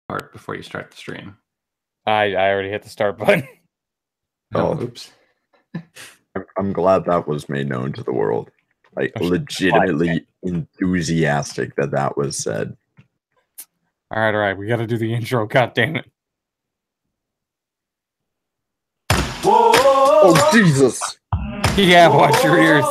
part before you start the stream. I already hit the start button. Oh, oops. I'm glad that was made known to the world. Like, legitimately enthusiastic that was said. All right. We got to do the intro. God damn it. Oh, Jesus. Yeah, watch your ears.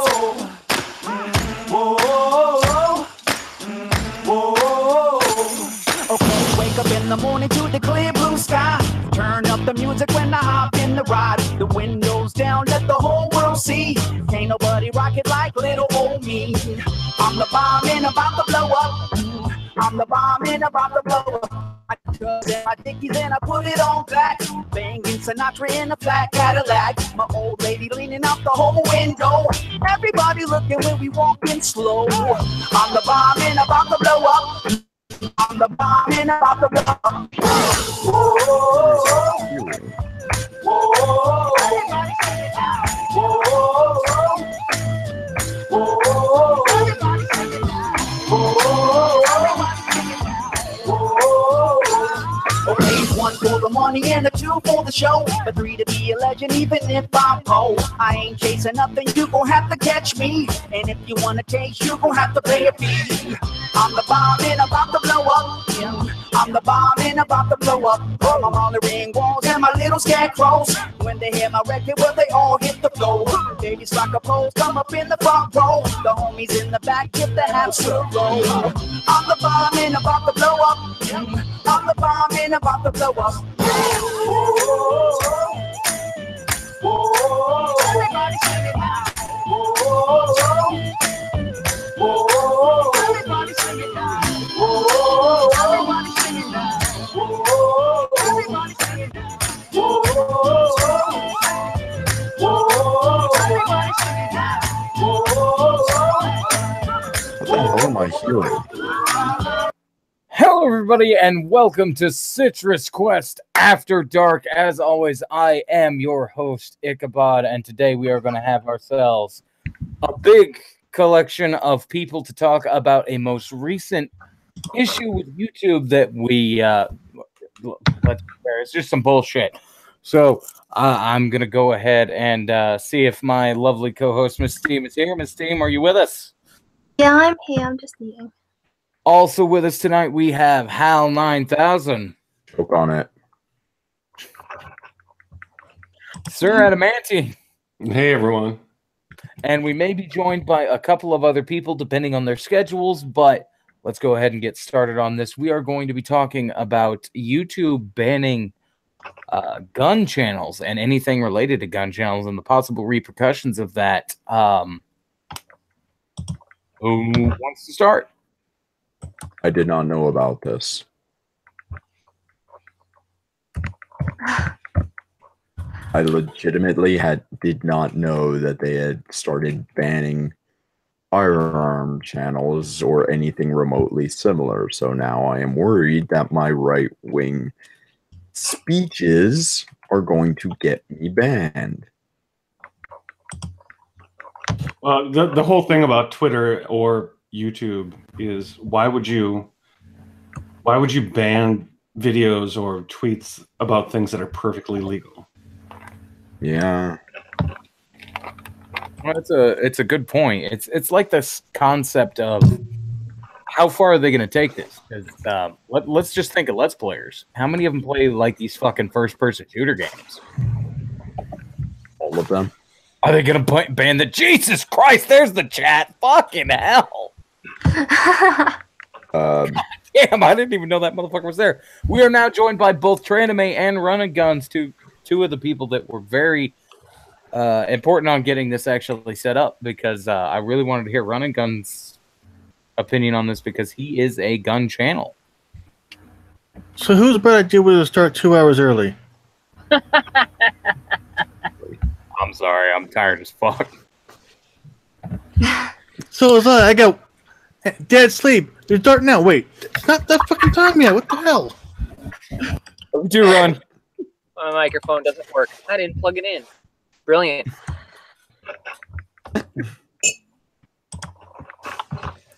Okay, wake up in the morning to the clear blue sky. Turn up the music when I hop in the ride. The windows down, let the whole world see. Ain't nobody rock it like little old me. I'm the bomb and about to blow up. I'm the bomb and about to blow up. I cut in my dickies and I put it on back. Banging Sinatra in a flat Cadillac. My old lady leaning out the whole window. Everybody looking when we walking slow. I'm the bomb and about to blow up. I'm the bomb and about to blow up. Okay, one for the money and a two for the show, but three to be a legend even if I'm poor. I ain't chasing nothing, you gon' have to catch me. And if you wanna taste, you gon' have to pay a fee. I'm the bomb and about to blow up. Yeah. I'm the bomb and about to blow up. I'm on the ring walls and my little scarecrows. When they hear my record, well, they all hit the floor. They just like a pose, come up in the front row. The homies in the back get the hamster roll. I'm the bomb and about to blow up. I'm the bomb and about to blow up. Everybody sing it now. Everybody sing it now. Everybody sing it now. Everybody sing it now. Everybody sing it now. What the hell am I hearing? Hello, everybody, and welcome to Citrus Quest After Dark. As always, I am your host, Ichabod, and today we are going to have ourselves a big collection of people to talk about a most recent issue with YouTube that we, let's be fair, it's just some bullshit. So I'm going to go ahead and see if my lovely co-host, Miss Steam, is here. Miss Steam, are you with us? Yeah, I'm here. I'm just eating. Also with us tonight, we have Hal 9000. Choke on it. Sir Adamantine. Hey, everyone. And we may be joined by a couple of other people depending on their schedules, but let's go ahead and get started on this. We are going to be talking about YouTube banning gun channels and anything related to gun channels and the possible repercussions of that. Who wants to start? I did not know about this. I legitimately did not know that they had started banning firearm channels or anything remotely similar. So now I am worried that my right-wing speeches are going to get me banned. Well, the whole thing about Twitter or YouTube is why would you ban videos or tweets about things that are perfectly legal? Yeah. Well, it's a good point. It's like this concept of how far are they going to take this? Let's just think of Let's Players. How many of them play like these fucking first-person shooter games? All of them. Are they going to ban the... Jesus Christ, there's the chat. Fucking hell. Damn, I didn't even know that motherfucker was there. We are now joined by both Tranime and Run Guns, two of the people that were very important on getting this actually set up, because I really wanted to hear Run Guns' opinion on this because he is a gun channel. So whose bad idea was to start 2 hours early? I'm sorry, I'm tired as fuck. So is I got dead sleep. It's dark now. Wait, it's not that fucking time yet. What the hell? Do Run. My microphone doesn't work. I didn't plug it in. Brilliant.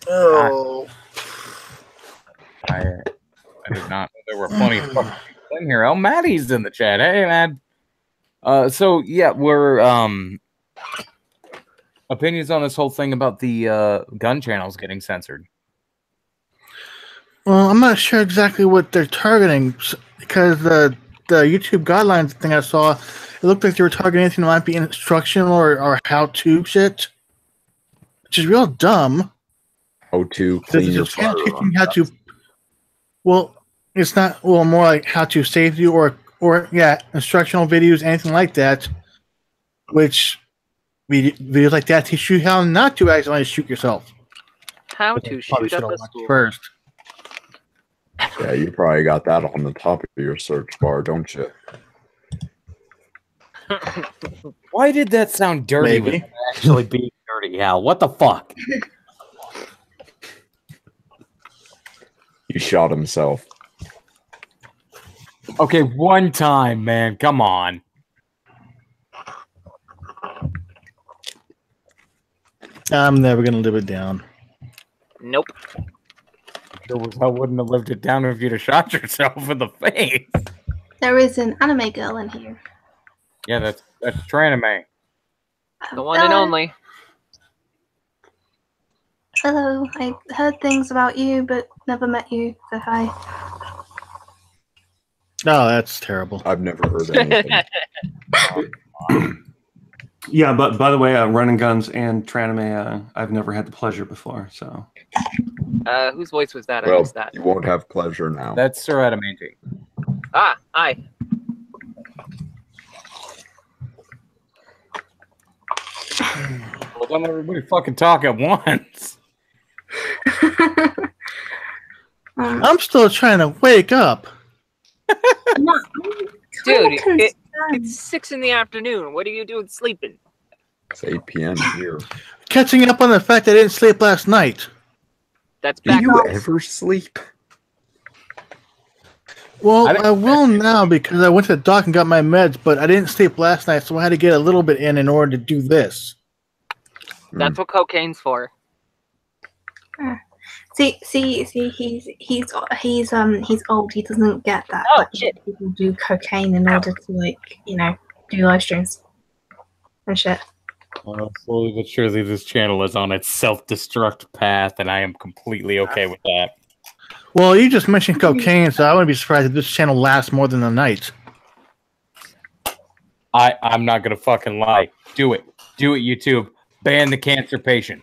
Oh. I I did not know there were plenty of fucking people in here. Oh, Maddie's in the chat. Hey, man. So yeah, we're opinions on this whole thing about the gun channels getting censored. Well, I'm not sure exactly what they're targeting because the YouTube guidelines thing I saw, it looked like they were targeting anything that might be instructional or how-to shit, which is real dumb. How to clean your Teaching firearm. how to. Well, it's not. Well, more like how to safety or instructional videos, anything like that. Which videos like that teach you how not to accidentally shoot yourself. How to Probably shoot should up have a watched school. first. Yeah, you probably got that on the top of your search bar, don't you? Why did that sound dirty Maybe. without actually being dirty, Hal? What the fuck? He shot himself. Okay, one time, man. Come on. I'm never gonna live it down. Nope. I wouldn't have lived it down if you'd have shot yourself in the face. There is an anime girl in here. Yeah, that's Tranime. The one and only. Hello, I heard things about you, but never met you. So hi. Oh, that's terrible. I've never heard anything. Yeah, but by the way, Running Guns and Tranime, I've never had the pleasure before. So Whose voice was that? I Well, missed that. you won't have pleasure now. That's Sir Adamanti. Ah, hi. Well, don't everybody fucking talk at once. I'm still trying to wake up. Dude, it's 6 in the afternoon. What are you doing sleeping? It's 8 p.m. here. Catching up on the fact I didn't sleep last night. That's Do back. you ever sleep? Well, I will now because I went to the doc and got my meds, but I didn't sleep last night, so I had to get a little bit in order to do this. That's what cocaine's for. See, he's old. He doesn't get that. Oh, Like, shit. people do cocaine in order to do live streams and shit. Well, slowly but surely, this channel is on its self-destruct path, and I am completely okay with that. Well, you just mentioned cocaine, so I wouldn't be surprised if this channel lasts more than a night. I'm not gonna fucking lie. Do it, YouTube. Ban the cancer patient.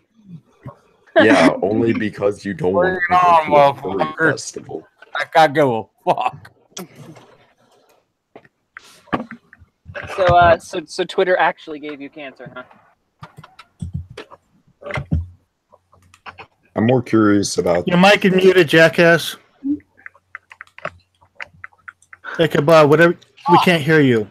Yeah, only because you don't want Bring it on, to go to a furry motherfucker. festival. I gotta go. Fuck. So Twitter actually gave you cancer, huh? I'm more curious about Your mic is muted, jackass. Ichabod, whatever. We can't hear you.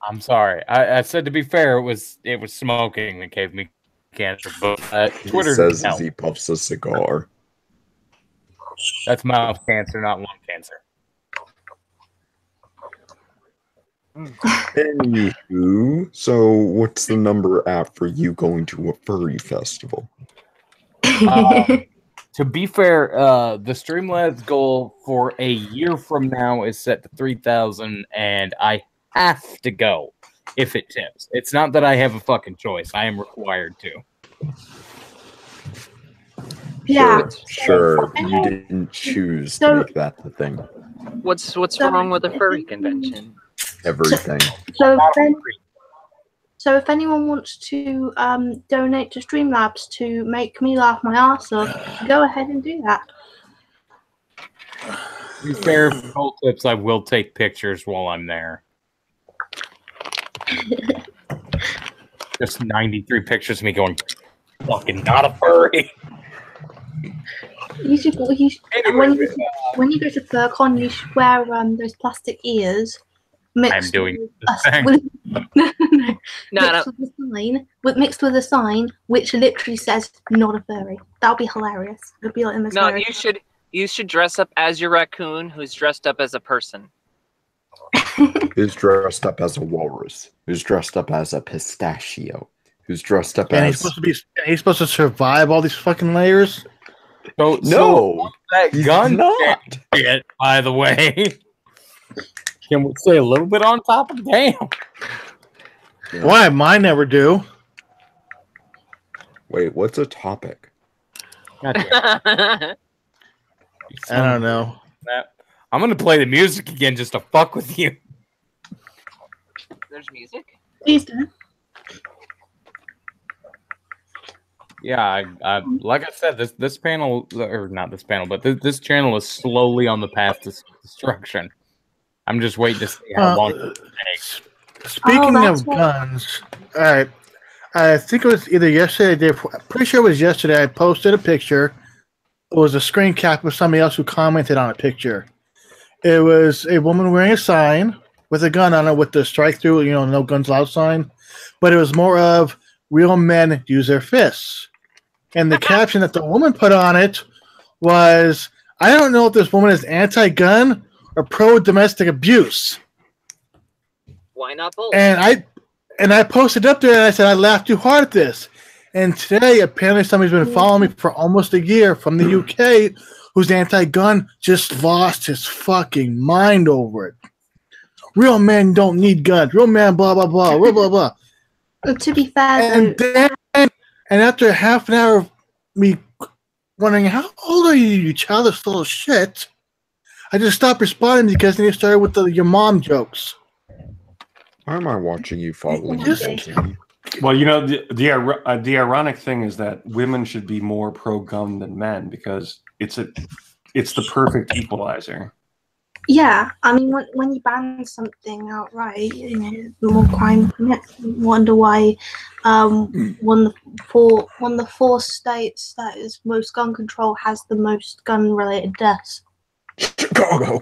I'm sorry. I said to be fair, it was smoking that gave me cancer, but he Twitter says no. as he puffs a cigar. That's mouth cancer, not lung cancer. Anywho, so what's the number app for you going to a furry festival? To be fair, the Streamlabs goal for a year from now is set to 3,000, and I have to go if it tips. It's not that I have a fucking choice. I am required to. Yeah. Sure, you didn't choose to So- make that the thing. What's wrong with a furry convention? Everything. So if anyone wants to donate to Streamlabs to make me laugh my ass off, go ahead and do that. To be fair, for goal tips, I will take pictures while I'm there. Just 93 pictures of me going, fucking not a furry. You should, Anyway, when you go to FurCon, you should wear those plastic ears. I'm doing the thing. Mixed with a sign which literally says "not a furry." That'll be hilarious. It'll be like the most No, hilarious. you should dress up as your raccoon who's dressed up as a person. Who's dressed up as a walrus? Who's dressed up as a pistachio? Who's dressed up And he's as supposed to survive all these fucking layers. So No, that he's gun not. shit, by the way. Can we say a little bit on top of damn? Yeah. Why? Mine never do. Wait, what's a topic? I don't know. I'm gonna play the music again just to fuck with you. There's music. Please do. Yeah, I like I said, this panel, or not this panel, but this channel is slowly on the path to destruction. I'm just waiting to see how long it takes. Speaking that's of what- guns, all right. I think it was either yesterday or the day before. I'm pretty sure it was yesterday. I posted a picture. It was a screen cap of somebody else who commented on a picture. It was a woman wearing a sign with a gun on it with the strike through, no guns allowed sign. But it was more of real men use their fists. And the caption that the woman put on it was, I don't know if this woman is anti-gun or pro-domestic abuse. Why not both? And I posted up there and I said I laughed too hard at this. And today apparently somebody's been following me for almost a year from the UK who's anti-gun just lost his fucking mind over it. Real men don't need guns. Real men blah blah blah blah blah blah. To be fair, though, And after half an hour of me wondering how old are you childish little shit, I just stopped responding because then you started with your mom jokes. Why am I watching you following Just- me? Well, the ironic thing is that women should be more pro-gun than men because it's the perfect equalizer. yeah. I mean, when you ban something outright, more crime commits. You wonder why one of the four states that is most gun control has the most gun-related deaths. Chicago.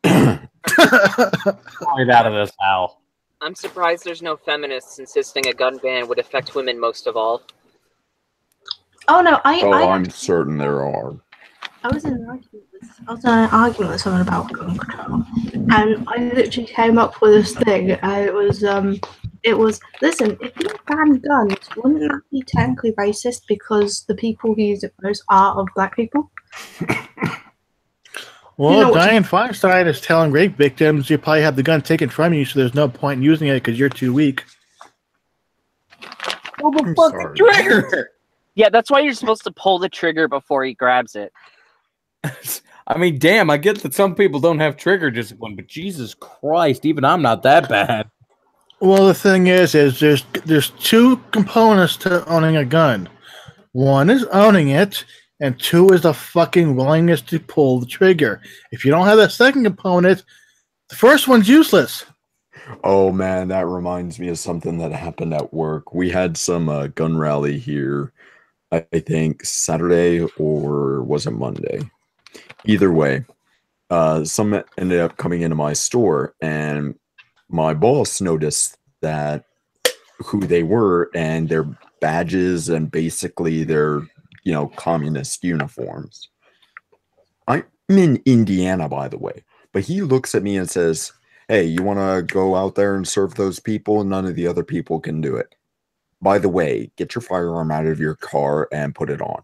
Get out of this, Al. I'm surprised there's no feminists insisting a gun ban would affect women most of all. Oh no, I'm certain there are. I was in an argument with someone about gun control, and I literally came up with this thing. It was listen, if you ban guns, wouldn't that be technically racist because the people who use it most are of black people? Well, You know what Dianne Feinstein is telling rape victims you probably have the gun taken from you, so there's no point in using it because you're too weak. Pull the I'm fucking sorry. trigger. Yeah, that's why you're supposed to pull the trigger before he grabs it. I mean, damn, I get that some people don't have trigger discipline, but Jesus Christ, even I'm not that bad. Well, the thing is there's two components to owning a gun. One is owning it, and two is the fucking willingness to pull the trigger. If you don't have that second component, the first one's useless. Oh man, that reminds me of something that happened at work. We had some gun rally here, I think Saturday or was it Monday? Either way, some ended up coming into my store and my boss noticed that who they were and their badges and basically their, communist uniforms. I'm in Indiana, by the way, but he looks at me and says, hey, you want to go out there and serve those people? None of the other people can do it. By the way, get your firearm out of your car and put it on.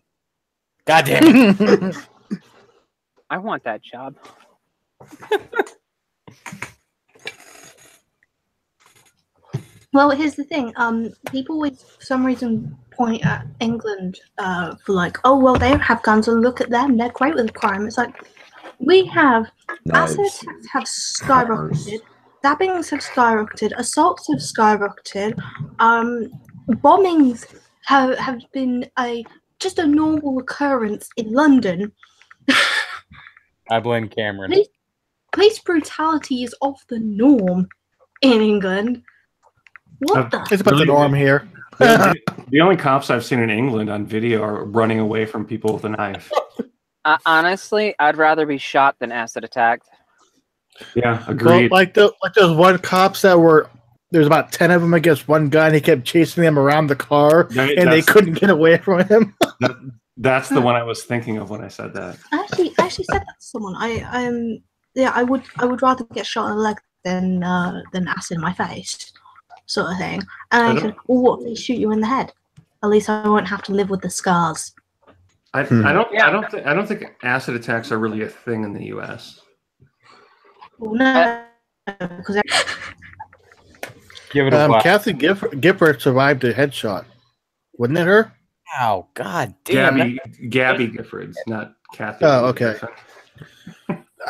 God damn it. I want that job. Well, here's the thing. People always, for some reason, point at England for like, oh well, they don't have guns, and look at them, they're great with crime. It's like we have acid Knives. attacks have skyrocketed, stabbings have skyrocketed, assaults have skyrocketed, bombings have been just a normal occurrence in London. I blame Cameron. Police brutality is off the norm in England. What the? It's about the norm here. The only cops I've seen in England on video are running away from people with a knife. Honestly, I'd rather be shot than acid attacked. Yeah, Well, agreed. like those one cops that were there's about 10 of them against one guy, and he kept chasing them around the car, and they That's- couldn't get away from him. That's the one I was thinking of when I said that. I actually said that to someone. I would rather get shot in the leg than acid in my face, sort of thing. And I said, well, what if they shoot you in the head? At least I won't have to live with the scars. I don't think acid attacks are really a thing in the U.S. Well, no, because Give it a while. Kathy Gifford survived a headshot. Wasn't it her? Oh, god damn. Gabby Giffords, not Kathy. Oh, okay.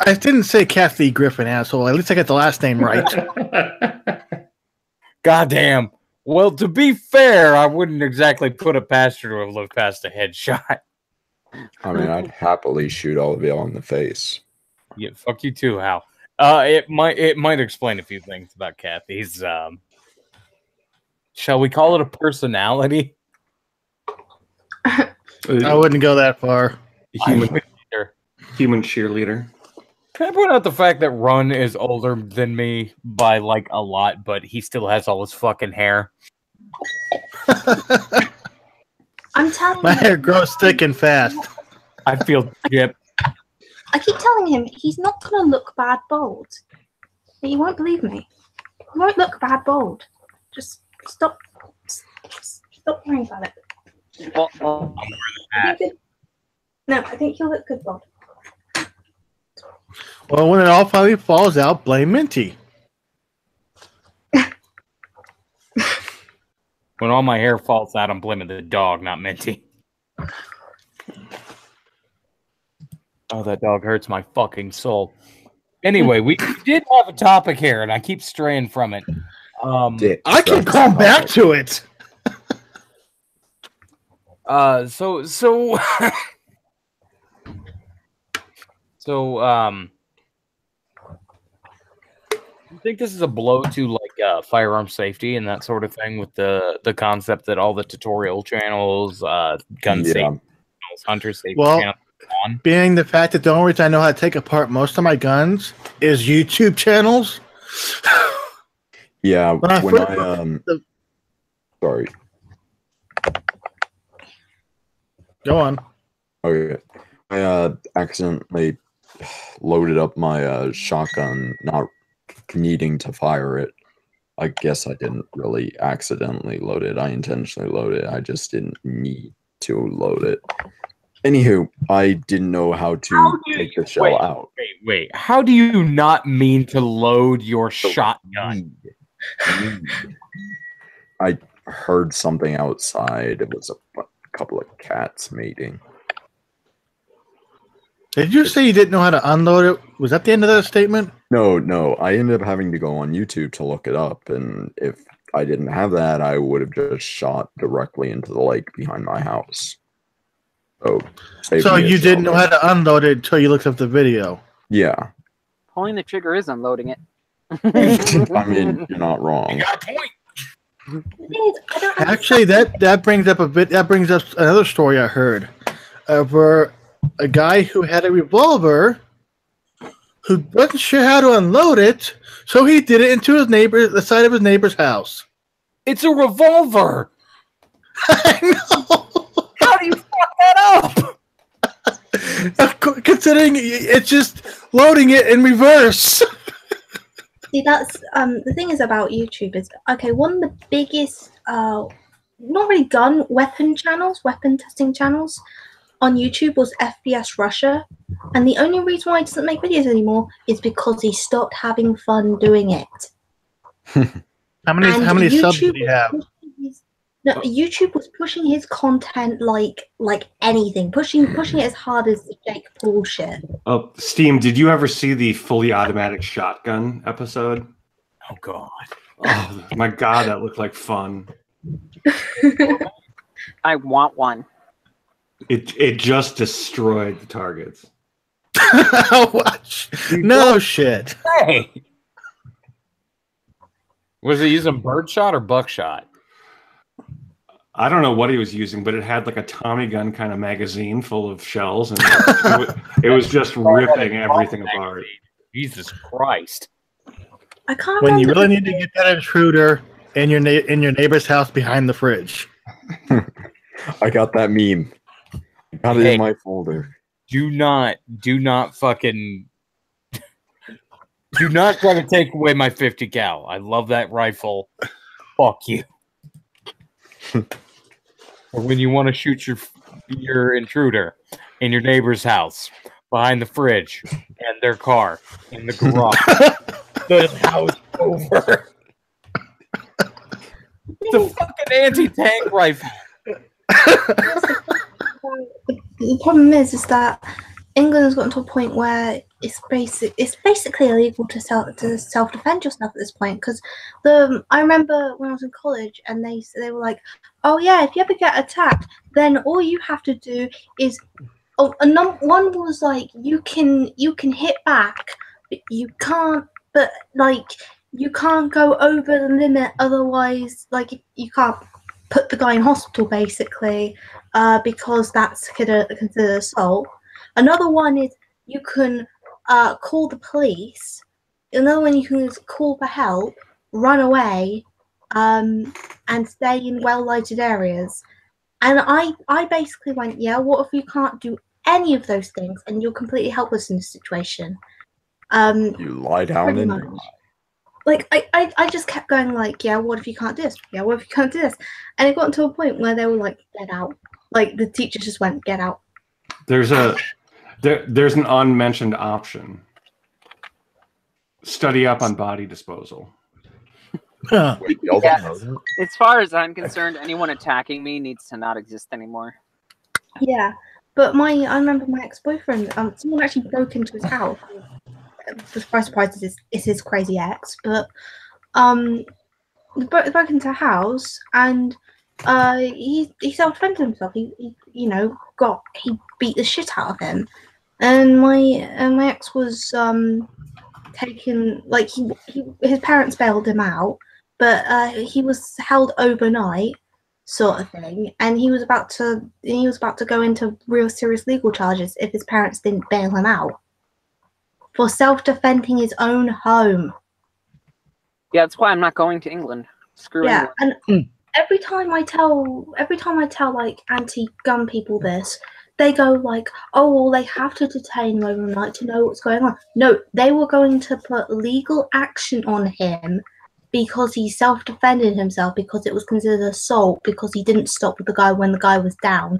I didn't say Kathy Griffin, asshole. At least I got the last name right. Goddamn. Well, to be fair, I wouldn't exactly put it past her to have looked past a headshot. I mean, I'd happily shoot all of y'all in the face. Yeah, fuck you too, Hal. It might explain a few things about Kathy's. Shall we call it a personality? I wouldn't go that far. Human cheerleader. Can I point out the fact that Run is older than me by like a lot, but he still has all his fucking hair? I'm telling My you, hair grows thick and fast. I feel yep. I keep telling him he's not gonna look bad bald. But you won't believe me. He won't look bad bald. Just stop worrying about it. Well, No, I think he'll look good bald. Well, when it all finally falls out, blame Minty. When all my hair falls out, I'm blaming the dog, not Minty. Oh, that dog hurts my fucking soul. Anyway, we did have a topic here, and I keep straying from it. I can come back to it. So I think this is a blow to like firearm safety and that sort of thing, with the concept that all the tutorial channels, gun safety channels, hunter safety channels. Being the fact that the only reason I know how to take apart most of my guns is YouTube channels. Yeah, sorry. Go on. Okay. I accidentally loaded up my shotgun, not needing to fire it. I guess I didn't really accidentally load it. I intentionally loaded it. I just didn't need to load it. Anywho, I didn't know how to take the shell out. Wait. How do you not mean to load your shotgun? I heard something outside. It was a couple of cats mating. Did you say you didn't know how to unload it? Was that the end of that statement? No. I ended up having to go on YouTube to look it up, and if I didn't have that, I would have just shot directly into the lake behind my house. So you didn't know how to unload it until you looked up the video? Yeah. pulling the trigger is unloading it. I mean, you're not wrong. You got a point. Actually, that brings up another story I heard over a guy who had a revolver who wasn't sure how to unload it, so he did it into the side of his neighbor's house. It's a revolver. I know. How do you fuck that up? Considering it's just loading it in reverse. See, that's the thing is about YouTube is one of the biggest not really gun weapon testing channels on YouTube was FPS Russia, and the only reason why he doesn't make videos anymore is because he stopped having fun doing it. How many subs did he have? No, YouTube was pushing his content like anything, pushing it as hard as the Jake Paul shit. Oh, Steam, did you ever see the fully automatic shotgun episode? Oh god. Oh my god, that looked like fun. I want one. It just destroyed the targets. Watch. No shit. Hey. Was he using birdshot or buckshot? I don't know what he was using, but it had like a Tommy gun kind of magazine full of shells, and it was just ripping everything apart. Jesus Christ! I can't. When you really need to get that intruder in your neighbor's house behind the fridge. I got that meme. I got it in my folder. Do not fucking. Do not try to take away my 50 cal. I love that rifle. Fuck you. Or when you want to shoot your your intruder in your neighbor's house, behind the fridge, and their car in the garage. The house over. It's a fucking anti-tank rifle. The problem is that England has gotten to a point where it's basically illegal to self defend yourself at this point. Because I remember when I was in college, and they were like, "Oh yeah, if you ever get attacked, then all you have to do is." Oh, one was like you can hit back, but you can't. But like you can't go over the limit. Otherwise, like you can't put the guy in hospital basically, because that's considered assault. Another one is you can call the police. Another one you can call for help, run away, and stay in well-lighted areas. And I basically went, yeah, what if you can't do any of those things and you're completely helpless in this situation? You lie down and die. Like I just kept going like, yeah, what if you can't do this? Yeah, what if you can't do this? And it got to a point where they were like, get out. Like the teacher just went, get out. There's an unmentioned option. Study up on body disposal. Wait, y'all Yes. don't know that? As far as I'm concerned, anyone attacking me needs to not exist anymore. Yeah, but I remember my ex-boyfriend. Someone actually broke into his house. Surprise, it's his crazy ex. But they broke into a house, and he self-defended himself. He beat the shit out of him, and my ex was taken, like his parents bailed him out, but he was held overnight, sort of thing, and he was about to go into real serious legal charges if his parents didn't bail him out for self-defending his own home. Yeah, that's why I'm not going to England. Screw Yeah, England. and every time I tell like anti-gun people this, they go like, oh, well, they have to detain him overnight to know what's going on. No, they were going to put legal action on him because he self-defended himself, because it was considered assault, because he didn't stop the guy when the guy was down.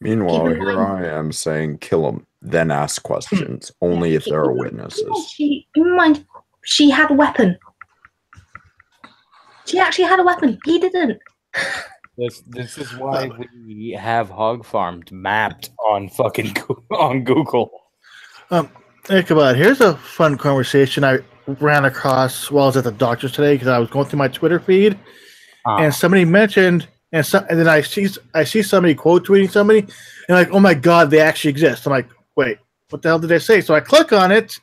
Meanwhile, Keep in here mind- I am saying kill them, then ask questions, only if there are witnesses. Keep in mind, she had a weapon. She actually had a weapon. He didn't. This is why we have hog farmed mapped on fucking on Google. Ichabod, here's a fun conversation I ran across while I was at the doctor's today because I was going through my Twitter feed, and somebody mentioned, and then I see somebody quote tweeting somebody, and like, oh my god, they actually exist. I'm like, wait, what the hell did they say? So I click on it,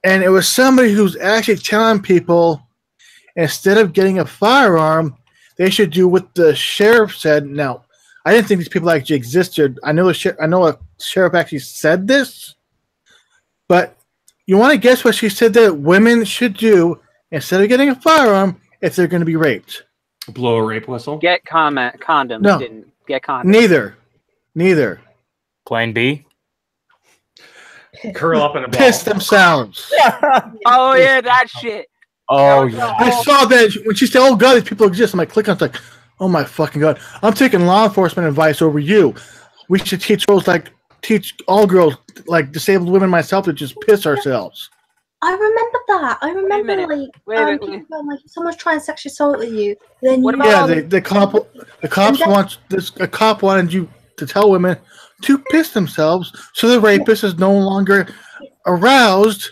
and it was somebody who's actually telling people instead of getting a firearm, they should do what the sheriff said. Now, I didn't think these people actually existed. I know a sheriff actually said this, but you want to guess what she said that women should do instead of getting a firearm if they're going to be raped? Blow a rape whistle. Get condoms. No. Didn't get condoms. Neither. Plan B. Curl up in a ball. Piss themselves. Oh yeah, that shit. Oh yeah. I saw that when she said, "Oh God, these people exist." I'm like, click on, it's like, "Oh my fucking God!" I'm taking law enforcement advice over you. We should teach all girls, like disabled women, myself, to just piss ourselves. I remember that. I remember minute. like Wait a minute. people going, like, if someone's trying to sexually assault you, then What you about- Yeah, the cop wanted you to tell women to piss themselves, so the rapist is no longer aroused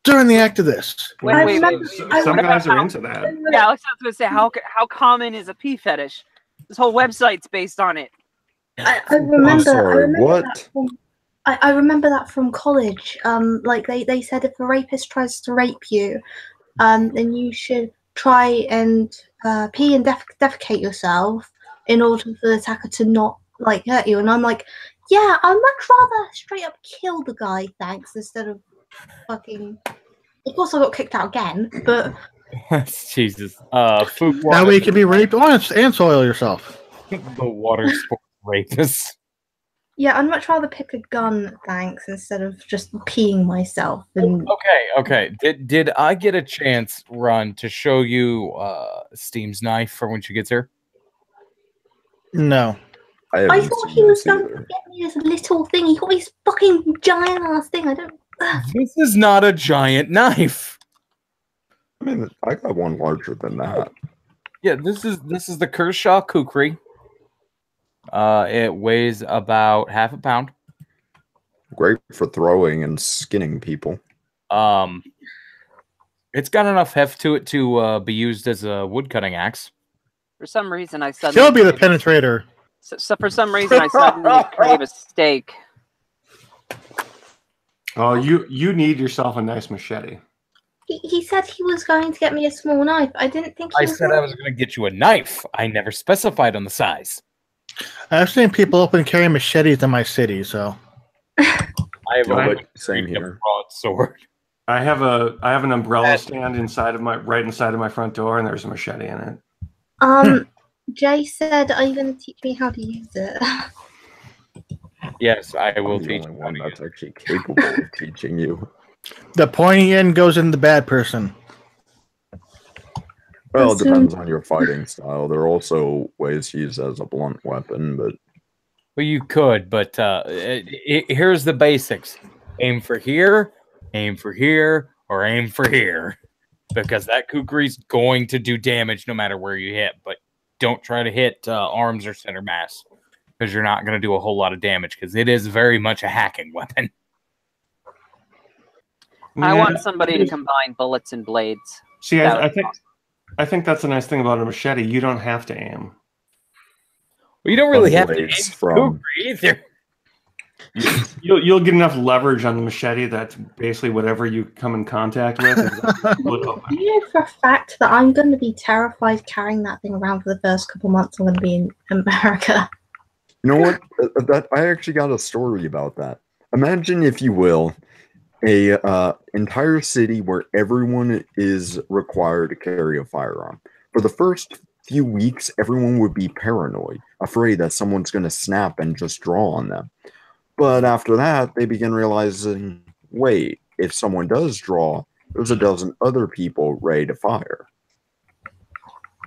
during the act of this. Wait, I wait, remember- wait, wait. I Some remember- guys are into that. Yeah, I was going to say, how common is a pee fetish? This whole website's based on it. I remember. I'm sorry, what? I remember that from college. Like they said, if a rapist tries to rape you, then you should try and pee and defecate yourself in order for the attacker to not like hurt you. And I'm like, yeah, I'd much rather straight up kill the guy, thanks, instead of fucking. Of course, I got kicked out again, but Jesus. Food. That way you can be raped and soil yourself. The water sports rapist. yeah, I'd much rather pick a gun, thanks, instead of just peeing myself. And Okay. Did I get a chance, Ron, to show you Steam's knife for when she gets here? No. I I haven't thought seen he was this going to either. get me this little thing. He got his fucking giant ass thing. I don't. This is not a giant knife. I mean, I got one larger than that. Yeah, this is the Kershaw Kukri. It weighs about half a pound. Great for throwing and skinning people. It's got enough heft to it to be used as a woodcutting axe. For some reason, I He'll suddenly be the penetrator. so for some reason I suddenly crave a steak. Oh, you need yourself a nice machete. He said he was going to get me a small knife. I didn't think he I was said I was going to get you a knife. I never specified on the size. I've seen people open carry machetes in my city, so I have No, a but same here. broadsword. I have an umbrella stand right inside of my front door, and there's a machete in it. Jay said, "Are you going to teach me how to use it?" Yes, I will I'm the teach only you. one that's actually capable of teaching you. the pointy end goes in the bad person. Well, it So- depends on your fighting style. There are also ways to use it as a blunt weapon, but Well, you could, but here's the basics: aim for here, or aim for here, because that kukri's going to do damage no matter where you hit. But don't try to hit arms or center mass, because you're not going to do a whole lot of damage. Because it is very much a hacking weapon. I Yeah. want somebody to combine bullets and blades. See, That I was think I think that's the nice thing about a machete. You don't have to aim. Well, you don't really have to aim blades for from- kukri either. You'll get enough leverage on the machete that basically whatever you come in contact with is gonna split open. You know for a fact that I'm going to be terrified carrying that thing around for the first couple months I'm going to be in America. you know what? That I actually got a story about that. Imagine, if you will, a entire city where everyone is required to carry a firearm. For the first few weeks, everyone would be paranoid, afraid that someone's going to snap and just draw on them. But after that, they begin realizing, wait, if someone does draw, there's a dozen other people ready to fire.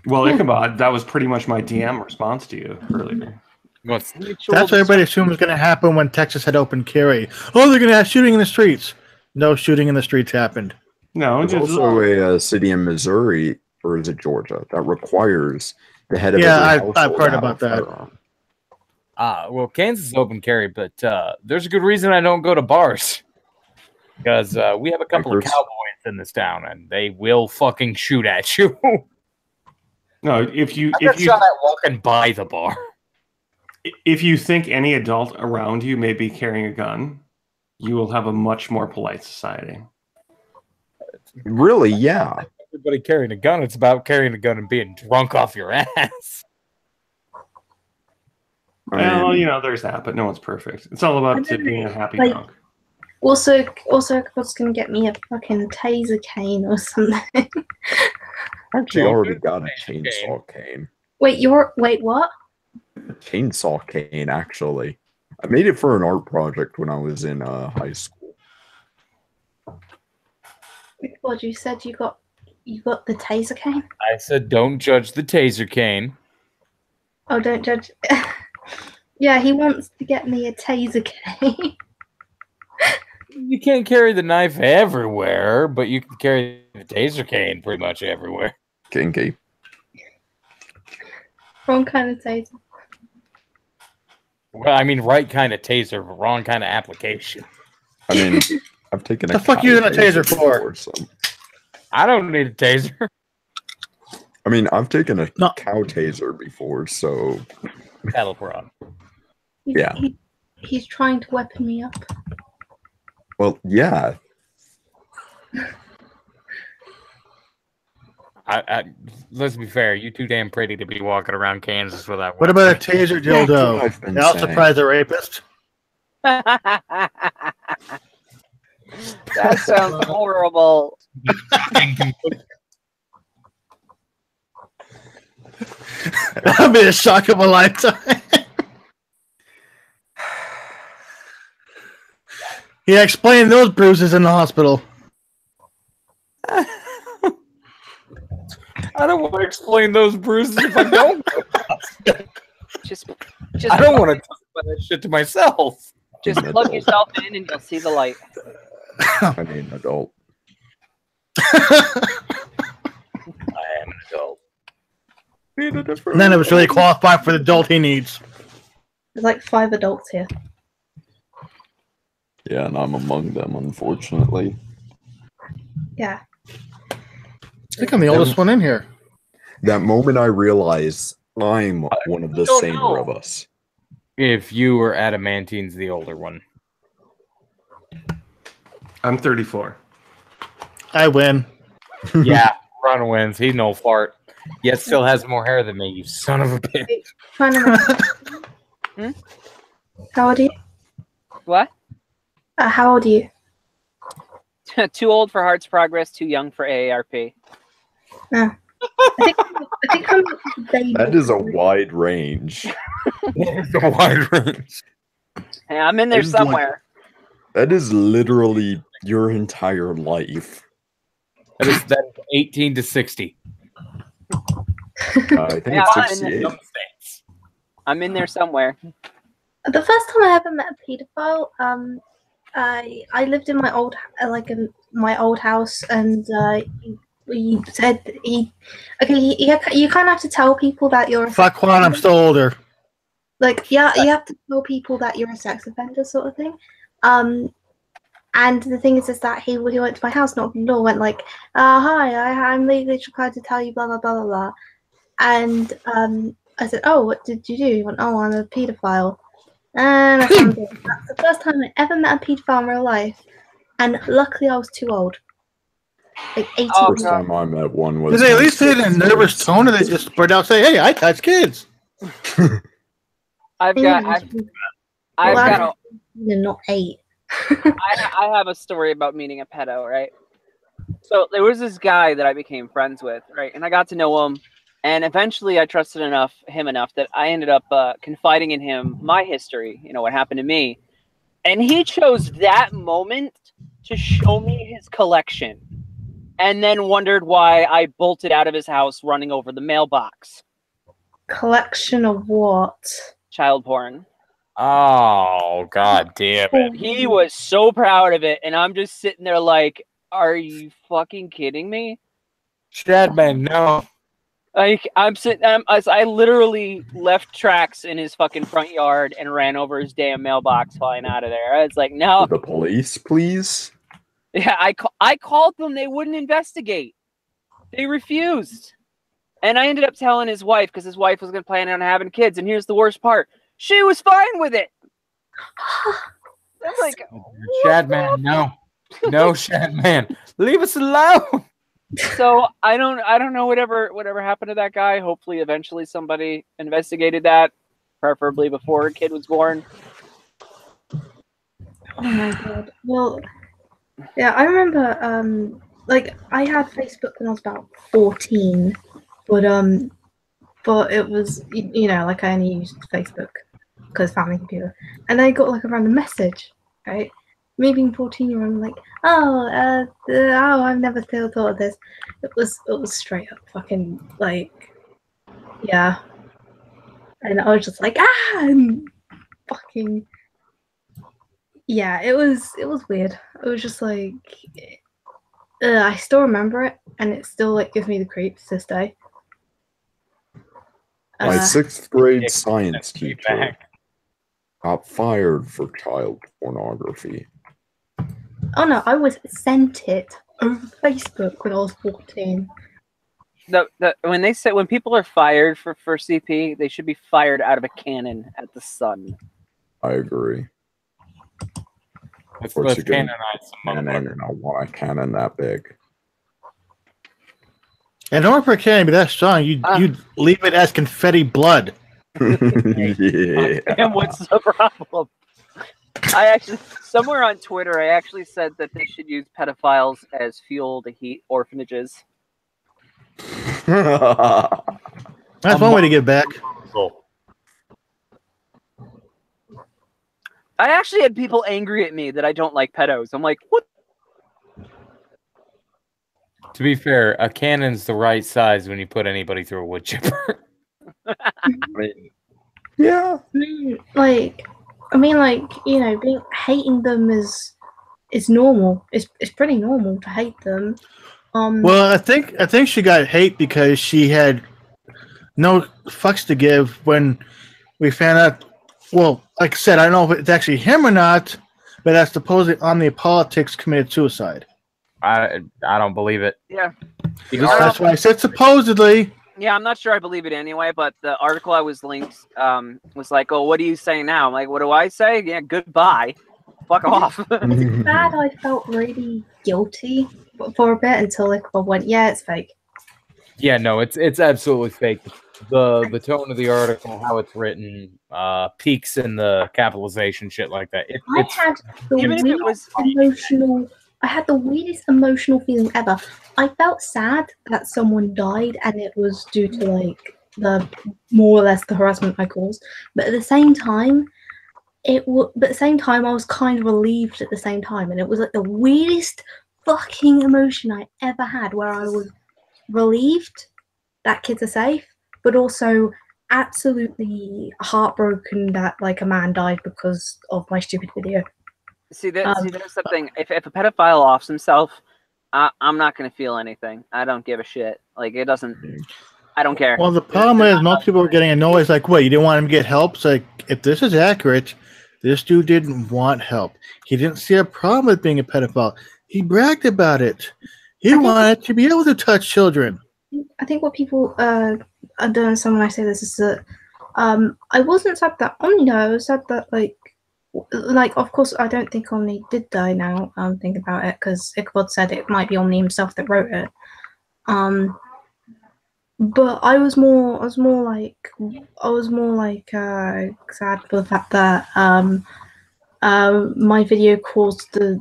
Well, Ichabod, that was pretty much my DM response to you earlier. What's That's what everybody assumed was going to happen when Texas had open carry. Oh, they're going to have shooting in the streets. No shooting in the streets happened. No, There's just also a city in Missouri, or is it Georgia, that requires the head of Yeah, every I've household heard to have about a that. firearm. well, Kansas is open carry, but there's a good reason I don't go to bars. Because we have a couple of Bikers. cowboys in this town, and they will fucking shoot at you. no. If you I got shot at walking by the bar. if you think any adult around you may be carrying a gun, you will have a much more polite society. Really, yeah. Everybody carrying a gun. It's about carrying a gun and being drunk off your ass. I Well, mean, you know, there's that, but no one's perfect. It's all about being a happy Like- drunk. Also, what's going to get me a fucking taser cane or something? I actually Well, already good got a cane. chainsaw cane. Wait, what? Chainsaw cane, actually. I made it for an art project when I was in high school. What you said? You got the taser cane? I said, don't judge the taser cane. Oh, don't judge. Yeah, he wants to get me a taser cane. You can't carry the knife everywhere, but you can carry the taser cane pretty much everywhere. Kinky. Wrong kind of taser. Well, I mean, right kind of taser, but wrong kind of application. I mean, I've taken a The fuck cow you using a taser for? before, so- I don't need a taser. I mean, I've taken a No. cow taser before, so Cattle prod. Yeah. He's trying to weapon me up. well, yeah. Let's be fair. You too damn pretty to be walking around Kansas with that. What about a taser dildo? I've been That'll saying. surprise the rapist. That sounds horrible. That'll be a shock of a lifetime. Yeah, explain those bruises in the hospital. I don't want to explain those bruises if I don't. Just I don't want to talk about that shit to myself. Just plug yourself in and you'll see the light. I mean, adult. I am an adult. None of us really qualify for the adult he needs. There's like 5 adults here. Yeah, and I'm among them, unfortunately. Yeah. I think I'm the oldest one in here. That moment I realized I'm one of the don't saner know. of us. If you were Adamantine's the older one. I'm 34. I win. Yeah, Ron wins. He's no fart. Yet still has more hair than me, you son of a bitch. Trying to How old are you? What? How old are you? Too old for Heart's Progress, too young for AARP. I think I'm a baby. That is a wide range. It's a wide range. Hey, I'm in there It's like- somewhere. That is literally your entire life. That is 18 to 60. I think Yeah, it's 68. I'm in there somewhere. The first time I ever met a paedophile, I lived in my old my old house, and he said you kind of have to tell people that you're a Fuck Juan, I'm still older. like you have to tell people that you're a sex offender, sort of thing. And the thing is that he went to my house, knocked on the door, went like, "Hi, I'm legally required to tell you blah blah blah blah blah," and I said, "Oh, what did you do?" He went, "Oh, I'm a paedophile." And I found it. That's the first time I ever met a paedophile in real life, and luckily I was too old, like 18. First time I met one was. Did they at least say it in a nervous tone, or they just spread out say, "Hey, I touch kids"? I've got not 8. I have a story about meeting a pedo, right? So there was this guy that I became friends with, right? And I got to know him, and eventually I trusted him enough that I ended up confiding in him my history, what happened to me. And he chose that moment to show me his collection, and then wondered why I bolted out of his house running over the mailbox. Collection of what? Child porn. Oh, god damn it. He was so proud of it, and I'm just sitting there like, are you fucking kidding me? Shadman, no. Like, I literally left tracks in his fucking front yard and ran over his damn mailbox flying out of there. It's like, no. The police, please? Yeah, I called them. They wouldn't investigate. They refused. And I ended up telling his wife, because his wife was going to plan on having kids. And here's the worst part. She was fine with it. I'm like, Shadman, no. No, Shadman. Leave us alone. so I don't know whatever happened to that guy. Hopefully eventually somebody investigated that, preferably before a kid was born. Oh my god. Well, yeah, I remember like I had Facebook when I was about 14, but it was like I only used Facebook because family computer, and I got like a random message, right? Me being 14-year-old, I'm like, I've never thought of this. It was straight up fucking like, yeah. And I was just like, and fucking, yeah. It was weird. It was just like, I still remember it, and it still like gives me the creeps to this day. My 6th grade science teacher got fired for child pornography. Oh no, I was sent it over Facebook when I was 14. When people are fired for CP, they should be fired out of a cannon at the sun. I agree. Let's Cannon, canonize some and I don't know why a cannon that big. In order for a cannon to be that strong, you'd leave it as confetti blood. Yeah. And what's the problem? I actually, somewhere on Twitter, I actually said that they should use pedophiles as fuel to heat orphanages. That's one way to get back. I actually had people angry at me that I don't like pedos. I'm like, what? To be fair, a cannon's the right size when you put anybody through a wood chipper. I mean, Yeah. I mean, like, you know, hating them is normal. It's pretty normal to hate them. Well, I think she got hate because she had no fucks to give when we found out. Well, like I said, I don't know if it's actually him or not, but that's supposedly Omnipolitics committed suicide. I don't believe it. Yeah. That's why I said supposedly. Yeah, I'm not sure I believe it anyway, but the article I was linked was like, oh, what do you say now? I'm like, what do I say? Yeah, goodbye. Fuck off. It's bad. I felt really guilty for a bit until like I went, yeah, it's fake. Yeah, no, it's absolutely fake. The tone of the article, how it's written, peaks in the capitalization, shit like that. I had the weirdest emotional feeling ever. I felt sad that someone died, and it was due to like the more or less the harassment I caused. But at the same time, I was kind of relieved at the same time, and it was like the weirdest fucking emotion I ever had, where I was relieved that kids are safe, but also absolutely heartbroken that like a man died because of my stupid video. See, there's something. If a pedophile offs himself, I'm not going to feel anything. I don't give a shit. Like, it doesn't. I don't care. Well, the problem is most people are getting annoyed. It's like, what, you didn't want him to get help? It's like, if this is accurate, this dude didn't want help. He didn't see a problem with being a pedophile. He bragged about it. He wanted to be able to touch children. I think what people are doing, when I say this, is that I wasn't sad that Omni died. I was sad that like, of course, I don't think Omni did die now. Think about it, because Ichabod said it might be Omni himself that wrote it. But I was more like sad for the fact that my video caused the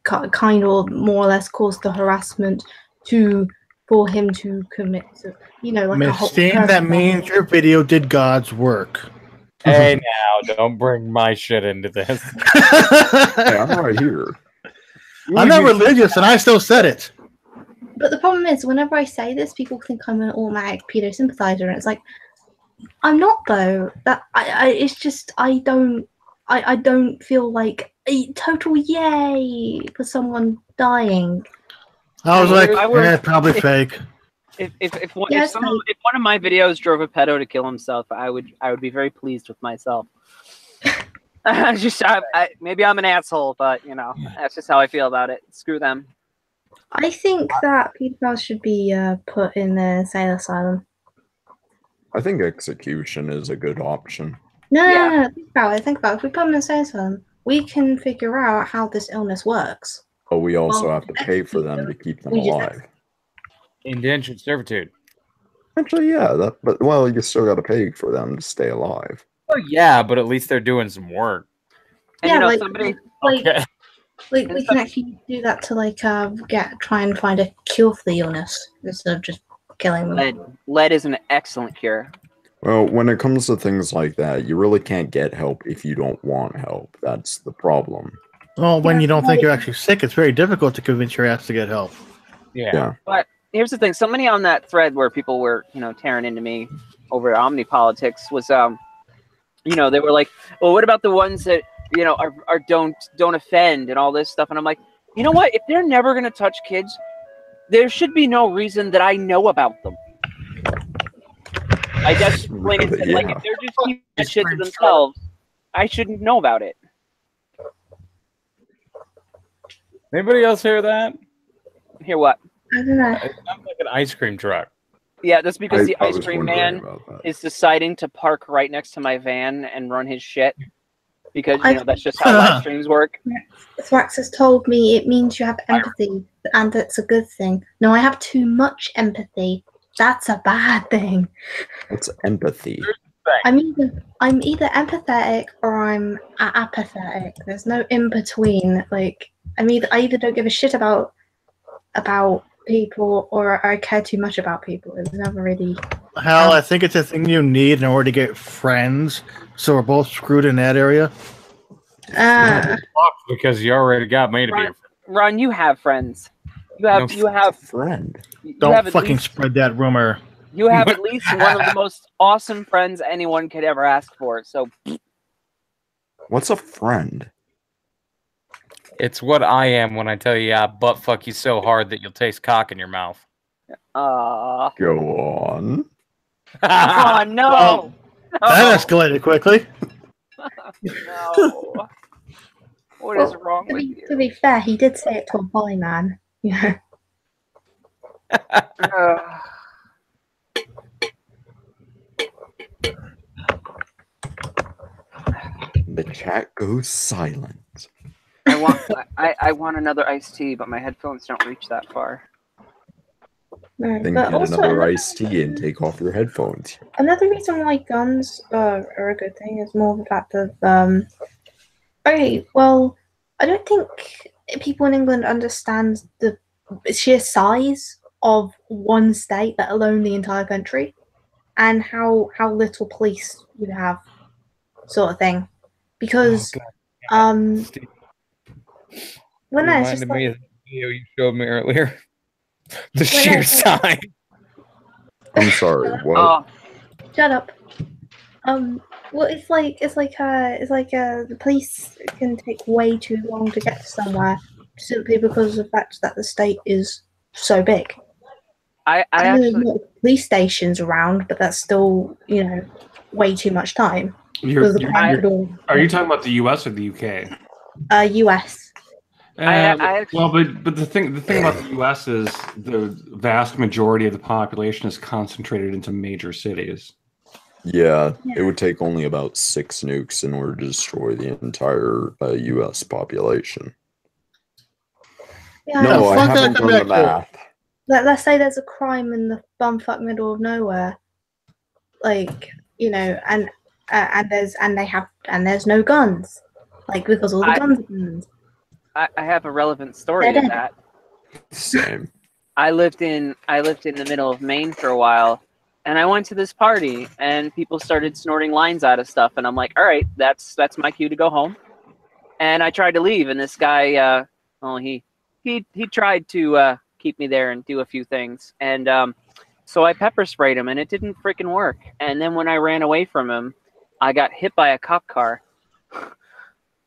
kind of more or less caused the harassment for him to commit. So, you know, like Miss Steen, that means your video did God's work. Hey, now, don't bring my shit into this. Hey, I'm right here. I'm not religious, and I still said it. But the problem is, whenever I say this, people think I'm an automatic pedo sympathizer, and it's like, I'm not though. It's just I don't feel like a total yay for someone dying. I was like, yeah, probably fake. If one of my videos drove a pedo to kill himself, I would be very pleased with myself. Maybe I'm an asshole, but you know, that's just how I feel about it. Screw them. I think that pedophiles should be put in the insane asylum. I think execution is a good option. No. Think about it. If we put them in the insane asylum, we can figure out how this illness works. But we also have to pay for them to keep them alive. Indentured servitude. Actually, yeah, but you still got to pay for them to stay alive. Well, yeah, but at least they're doing some work. And yeah, you know, like, somebody. Like we can actually do that to try and find a cure for the illness instead of just killing them. Lead is an excellent cure. Well, when it comes to things like that, you really can't get help if you don't want help. That's the problem. Well, when you don't think you're actually sick, it's very difficult to convince your ass to get help. Yeah. But here's the thing: somebody on that thread where people were, tearing into me over Omnipolitics was, they were like, "Well, what about the ones that?" are don't offend and all this stuff, and I'm like, you know what? If they're never gonna touch kids, there should be no reason that I know about them. I guess like if they're just keeping that shit to themselves, I shouldn't know about it. Anybody else hear that? Hear what? I don't know. It sounds like an ice cream truck. Yeah, that's because the ice cream man is deciding to park right next to my van and run his shit. Because that's just how live streams work. Thrax has told me it means you have empathy, and that's a good thing. No, I have too much empathy. That's a bad thing. What's empathy? I'm either empathetic or I'm apathetic. There's no in between. Like I either don't give a shit about people or I care too much about people. It's never really. Hal, I think it's a thing you need in order to get friends. So we're both screwed in that area. Because you already got me to be. Ron, you have friends. You have friend. Don't fucking spread that rumor. You have at least one of the most awesome friends anyone could ever ask for. So, What's a friend? It's what I am when I tell you I butt fuck you so hard that you'll taste cock in your mouth. oh Go on. no, That escalated quickly. no. What is wrong with you? To be fair, he did say it to a boy man. Yeah. The chat goes silent. I want another iced tea, but my headphones don't reach that far. No, Then but get also another iced tea and take off your headphones. another reason why guns are a good thing is more the fact of okay, well, I don't think people in England understand the sheer size of one state, let alone the entire country, and how little police you have, sort of thing. Because when it's just Reminded me like, of the video you showed me earlier. The sheer size. I'm sorry, what? Oh, shut up. Well, it's like the police can take way too long to get to somewhere simply because of the fact that the state is so big. I I know there's actually not police stations around, but that's still, way too much time. Because the crime could all, Are you talking about the U.S. or the U.K.? US. Well, but the thing about the U.S. is the vast majority of the population is concentrated into major cities. Yeah, it would take only about 6 nukes in order to destroy the entire U.S. population. Yeah, No, I fuck haven't that done the come back math. let's say there's a crime in the bumfuck middle of nowhere, like, and there's no guns, like, because all the guns are guns. I have a relevant story to that. Same. I lived in the middle of Maine for a while, and I went to this party, and people started snorting lines out of stuff, and I'm like, all right, that's my cue to go home. And I tried to leave, and this guy, he tried to keep me there and do a few things, and so I pepper sprayed him, and it didn't freaking work. And then when I ran away from him, I got hit by a cop car,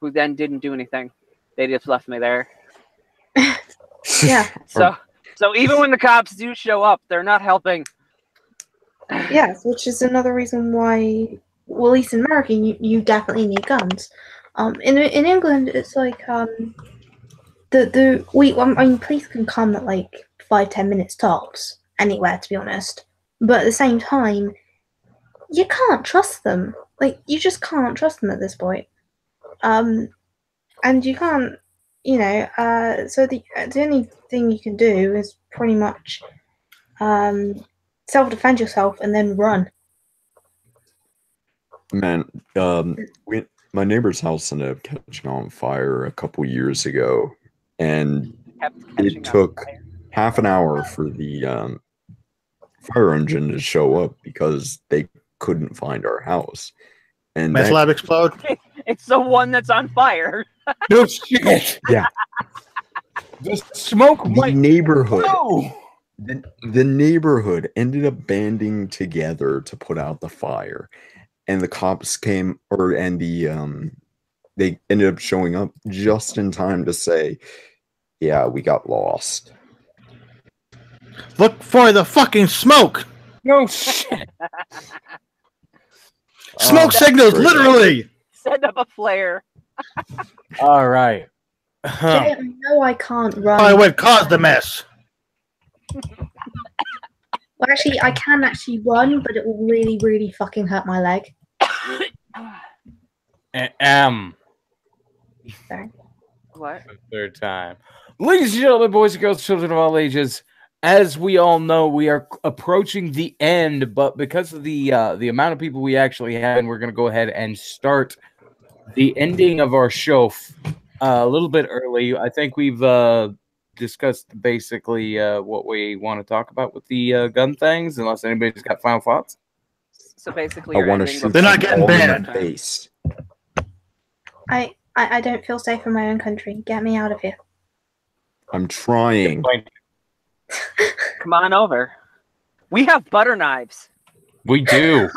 who then didn't do anything. They just left me there. Yeah. So even when the cops do show up, they're not helping. Yes, which is another reason why, well, at least in America, you definitely need guns. In England, it's like police can come at like 5-10 minutes tops anywhere, to be honest. But at the same time, you can't trust them. Like, you just can't trust them at this point. And you can't, so the only thing you can do is pretty much self-defend yourself and then run. Man, my neighbor's house ended up catching on fire a couple years ago, and it took half an hour for the fire engine to show up because they couldn't find our house. And Meth lab explode. It's the one that's on fire. No shit. Yeah. The smoke The might neighborhood. No. The neighborhood ended up banding together to put out the fire, and the cops came, they ended up showing up just in time to say, "Yeah, we got lost." Look for the fucking smoke. No shit. Smoke signals, great. literally. Send up a flare. All right. Jay, I know I can't run. I would cause the mess. Well, actually, I can actually run, but it will really, really fucking hurt my leg. Sorry. What? Third time. Ladies and gentlemen, boys and girls, children of all ages, as we all know, we are approaching the end, but because of the amount of people we actually have, we're going to go ahead and start the ending of our show a little bit early. I think we've discussed basically what we want to talk about with the gun things, unless anybody's got final thoughts. So basically, I you're want to ending shoot They're not them getting all in banned. the face. I don't feel safe in my own country. Get me out of here. I'm trying. Come on over. We have butter knives. We do.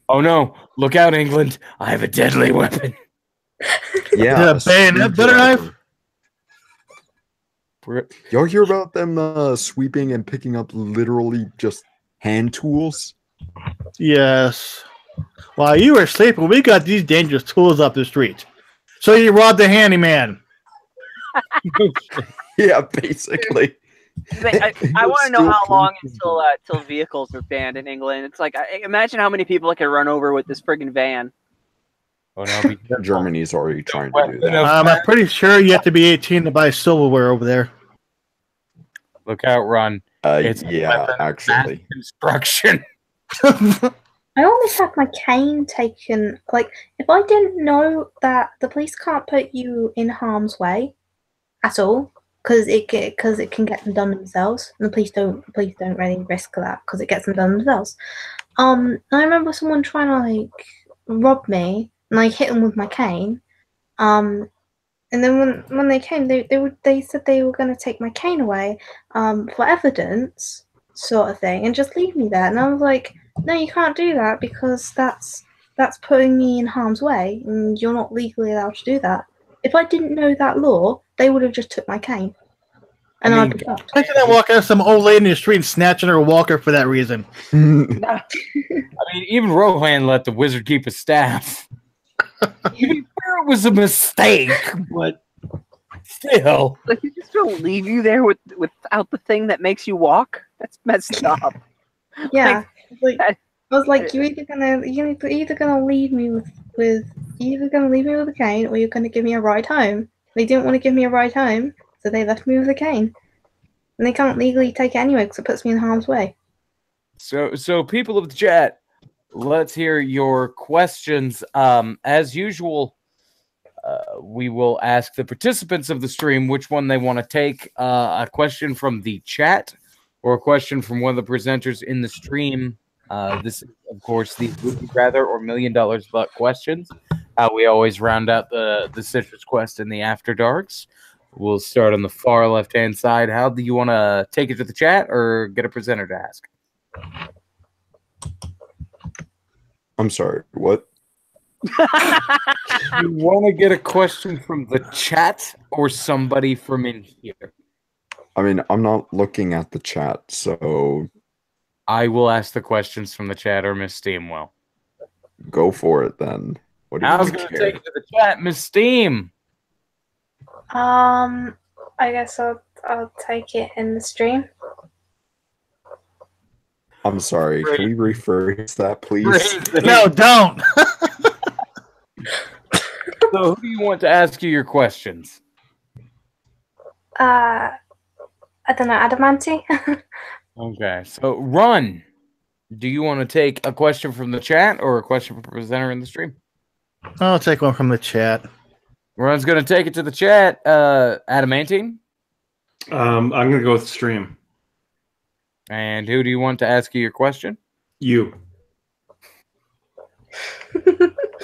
Oh no! Look out, England! I have a deadly weapon. Yeah, a bayonet butter knife? Y'all hear about them sweeping and picking up literally just hand tools? Yes. While you were sleeping, we got these dangerous tools up the street. So you robbed the handyman. Yeah, basically. I want to know how long until vehicles are banned in England. It's like, imagine how many people I could run over with this friggin' van. Oh no! Germany's already trying to do that. I'm pretty sure you have to be 18 to buy silverware over there. Look out, Run! It's yeah, actually. Construction. I always had my cane taken. Like, if I didn't know that the police can't put you in harm's way at all, because it can get them done themselves, and the police don't really risk that because it gets them done themselves. I remember someone trying to like rob me, and I hit them with my cane. And then when they came, they said they were going to take my cane away, for evidence, sort of thing, and just leave me there. And I was like, no, you can't do that because that's putting me in harm's way, and you're not legally allowed to do that. If I didn't know that law, they would have just took my cane. And I'd be fucked. How can I walk out of some old lady in the street and snatching her walker for that reason? I mean, even Rohan let the wizard keep his staff. Even sure it was a mistake, but still. Like, you just don't leave you there without the thing that makes you walk? That's messed up. Yeah. I was like, you're either gonna leave me with a cane, or you're gonna give me a ride home. They didn't want to give me a ride home, so they left me with a cane, and they can't legally take it anyway because it puts me in harm's way. So people of the chat, let's hear your questions. As usual, we will ask the participants of the stream which one they want to take. A question from the chat or a question from one of the presenters in the stream. This is, of course, the Would You Rather or $1 Million Butt questions. We always round out the Citrus Quest in the After Darks. We'll start on the far left-hand side. How do you want to take it to the chat or get a presenter to ask? I'm sorry, what? You want to get a question from the chat or somebody from in here? I mean, I'm not looking at the chat, so... I will ask the questions from the chat or Miss Steam will. Go for it, then. What do I you was going to take it to the chat, Miss Steam. I guess I'll take it in the stream. I'm sorry. Great. Can we rephrase that, please? No, don't. So who do you want to ask you your questions? I don't know, Adamanti? Okay, so Run. Do you want to take a question from the chat or a question from a presenter in the stream? I'll take one from the chat. Run's going to take it to the chat. Adamantine? I'm going to go with stream. And who do you want to ask you your question? You.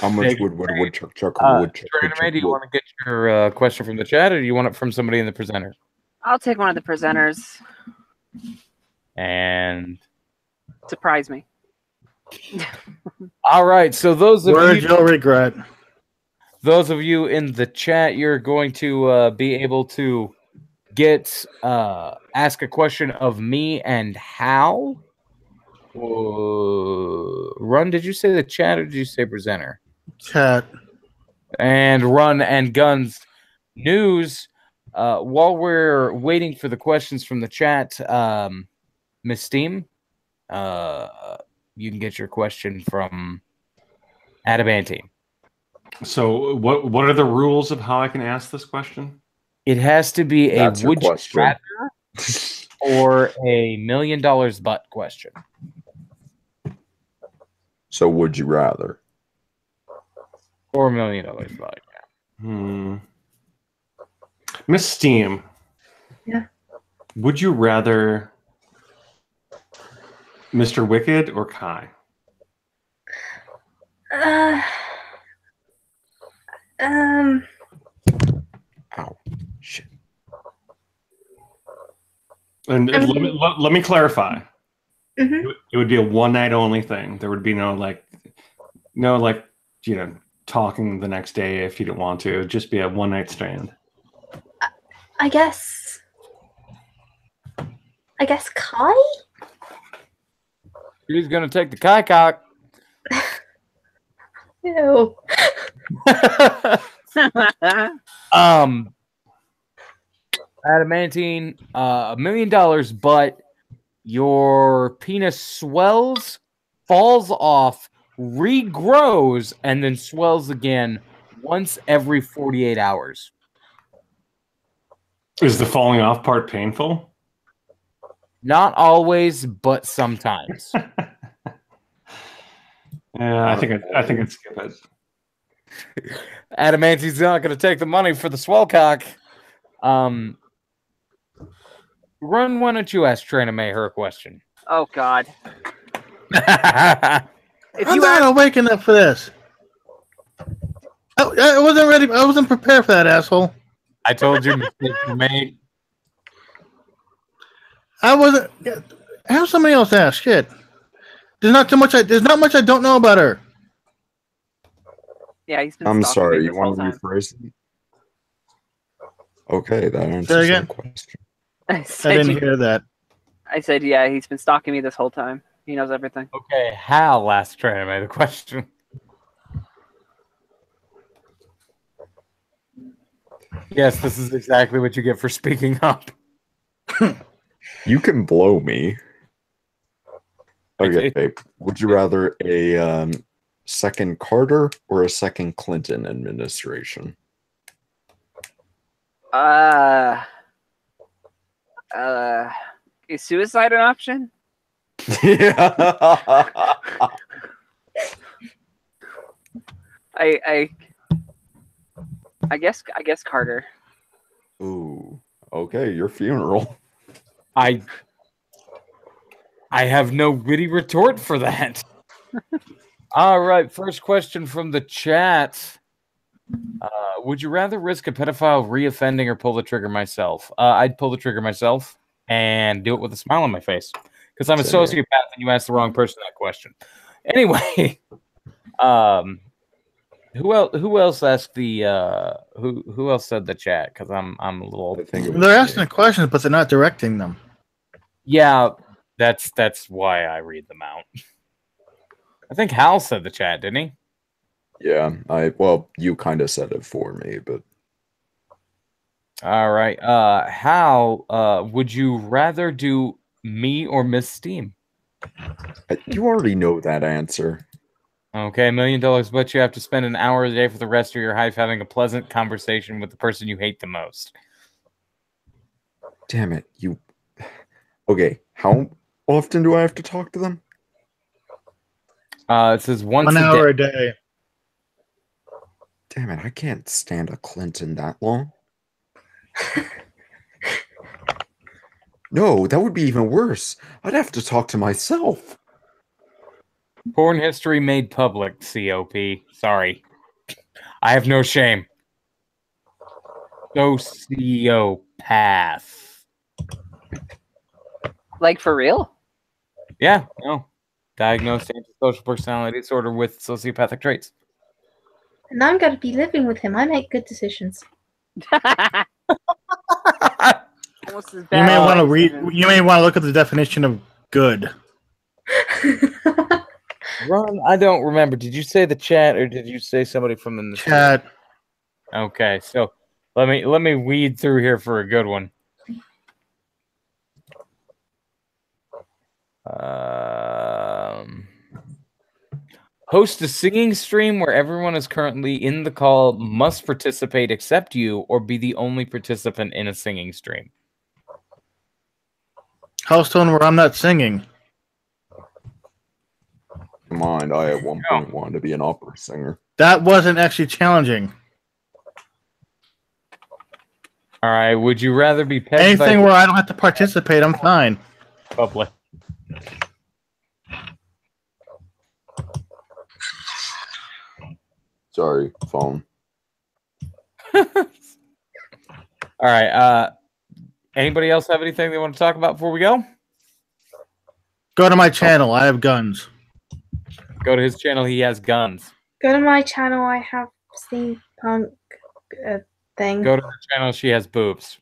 How much would woodchuck chuck woodchuck? Do you want to get your question from the chat or do you want it from somebody in the presenter? I'll take one of the presenters. And surprise me. All right, so those of Words you'll regret. Those of you in the chat, you're going to be able to get ask a question of me and Hal. Run, did you say the chat or did you say presenter? Chat. And Run and Guns News. While we're waiting for the questions from the chat, Miss Steam, you can get your question from Adamantine. So what are the rules of how I can ask this question? It has to be a That's your would you question. rather or a $1 million butt question. So would you rather? Or $1 million butt. Miss Steam. Yeah. Would you rather Mr. Wicked or Kai? Ow. Shit. And let me clarify. It would be a one night only thing. There would be no talking the next day if you didn't want to. It'd just be a one night stand. I guess Kai? Who's gonna take the Kai cock? Ew. Adamantine, $1 million, but your penis swells, falls off, regrows, and then swells again once every 48 hours. Is the falling off part painful? Not always, but sometimes. Yeah, I think I'd skip it. Adamantine's not going to take the money for the swell cock. Run, why don't you ask Trina May her question? Oh God. I'm not awake enough for this. I wasn't ready. I wasn't prepared for that, asshole. I told you mistakes were made. I wasn't. Have somebody else ask. Shit. There's not much I don't know about her. Yeah, he's been. I'm stalking sorry. me You this whole want to time. rephrase it? Okay, that Say answers again? that question. I I said, didn't hear that. I said, yeah, he's been stalking me this whole time. He knows everything. Okay, Hal asked Trina May the question. Yes, this is exactly what you get for speaking up. You can blow me. Okay, would you rather a second Carter or a second Clinton administration? Is suicide an option? Yeah. I guess Carter. Ooh. Okay, your funeral. I have no witty retort for that. All right, first question from the chat. Would you rather risk a pedophile reoffending or pull the trigger myself? I'd pull the trigger myself and do it with a smile on my face because I'm a sociopath and you asked the wrong person that question. Anyway, who else asked the who else said the chat? Because I'm a little. They're asking the questions, but they're not directing them. Yeah, that's why I read them out. I think Hal said the chat, didn't he? Yeah, you kind of said it for me, but all right. Hal, would you rather do me or Miss Steam? You already know that answer. Okay, $1 million, but you have to spend an hour a day for the rest of your life having a pleasant conversation with the person you hate the most. Damn it, you. Okay, how often do I have to talk to them? It says once 1 hour a day. Damn it, I can't stand a Clinton that long. No, that would be even worse. I'd have to talk to myself. Porn history made public, COP. Sorry. I have no shame. Sociopath. Like for real? Yeah, no. Diagnosed antisocial personality disorder with sociopathic traits. And I'm going to be living with him. I make good decisions. Almost as You bad may as want to my read. decision. You may want to look at the definition of good. Ron, I don't remember. Did you say the chat or did you say somebody from the Chat. Okay, so let me weed through here for a good one. Host a singing stream where everyone is currently in the call must participate except you, or be the only participant in a singing stream. Hearthstone where I'm not singing. Mind, I at one point wanted to be an opera singer. That wasn't actually challenging. All right, would you rather be pegged Anything by where I don't have to participate, I'm fine. public? Sorry, phone. All right, anybody else have anything they want to talk about before we go? Go to my channel. I have guns. Go to his channel. He has guns. Go to my channel. I have steampunk thing. Go to her channel. She has boobs.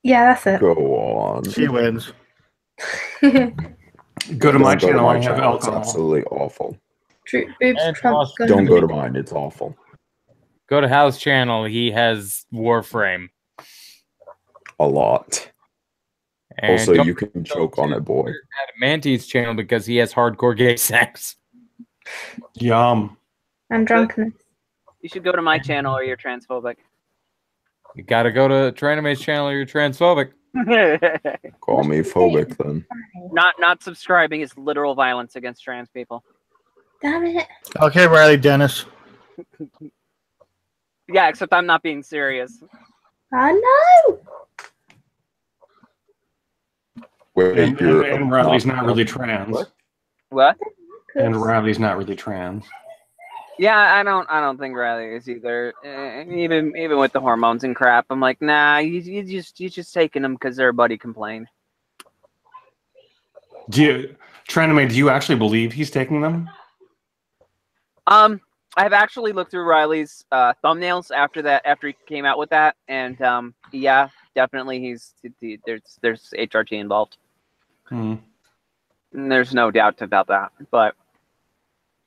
Yeah, that's it. Go on. She wins. Go to my Don't channel. I It's have alcohol. absolutely awful. Boobs And trump Ross, guns. Don't go to mine. It's awful. Go to Hal's channel. He has Warframe. A lot. And Also, don't you can choke on it, boy. Adamanti's channel because he has hardcore gay sex. Yum. And drunkenness. You should go to my channel or you're transphobic. You gotta go to Tranimate's channel or you're transphobic. Call me phobic then. Not subscribing is literal violence against trans people. Damn it. Okay, Riley Dennis. Yeah, except I'm not being serious. I know. Wait, And Riley's not really trans. What? And Riley's not really trans. Yeah, I don't think Riley is either. Even with the hormones and crap, I'm like, nah, you just taking them because their buddy complained. Tranimate, do you actually believe he's taking them? I've actually looked through Riley's thumbnails after he came out with that, and yeah, definitely there's HRT involved. Hmm. There's no doubt about that. But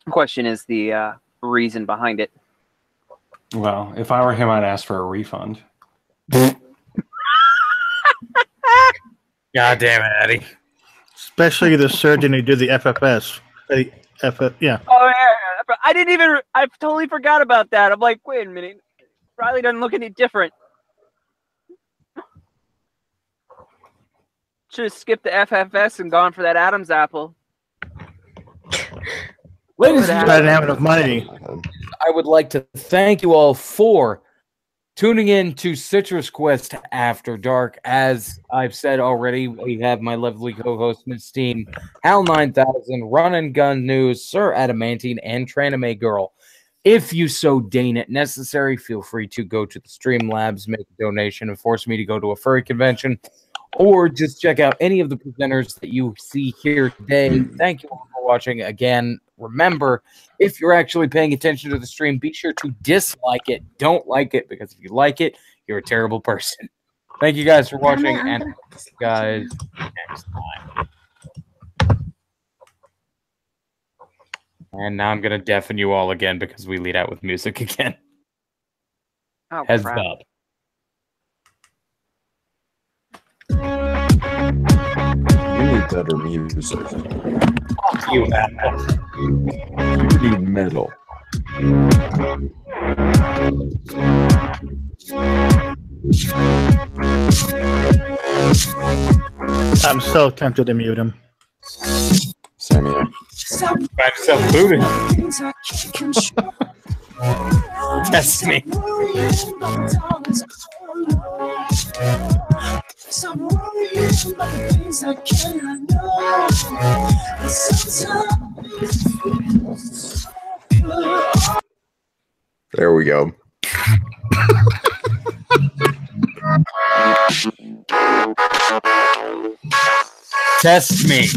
the question is the reason behind it. Well, if I were him, I'd ask for a refund. God damn it, Eddie. Especially the surgeon who did the FFS. Yeah. Oh yeah, I totally forgot about that. I'm like, wait a minute, Riley doesn't look any different. Should have skipped the FFS and gone for that Adam's apple. Ladies I and didn't have enough money. I would like to thank you all for tuning in to Citrus Quest After Dark. As I've said already, we have my lovely co-host, Miss Team, Hal 9000, Run and Gun News, Sir Adamantine, and Tranime Girl. If you so deign it necessary, feel free to go to the Streamlabs, make a donation, and force me to go to a furry convention, or just check out any of the presenters that you see here today. Thank you all for watching. Again, remember, if you're actually paying attention to the stream, be sure to dislike it. Don't like it, because if you like it, you're a terrible person. Thank you guys for watching, and see you guys next time. And now I'm going to deafen you all again because we lead out with music again. Oh, Heads crap. up. You need better music. Fuck you, Apple. You need metal. I'm so tempted to mute him. Same here. Find yourself booted. Test me. There we go. Test me.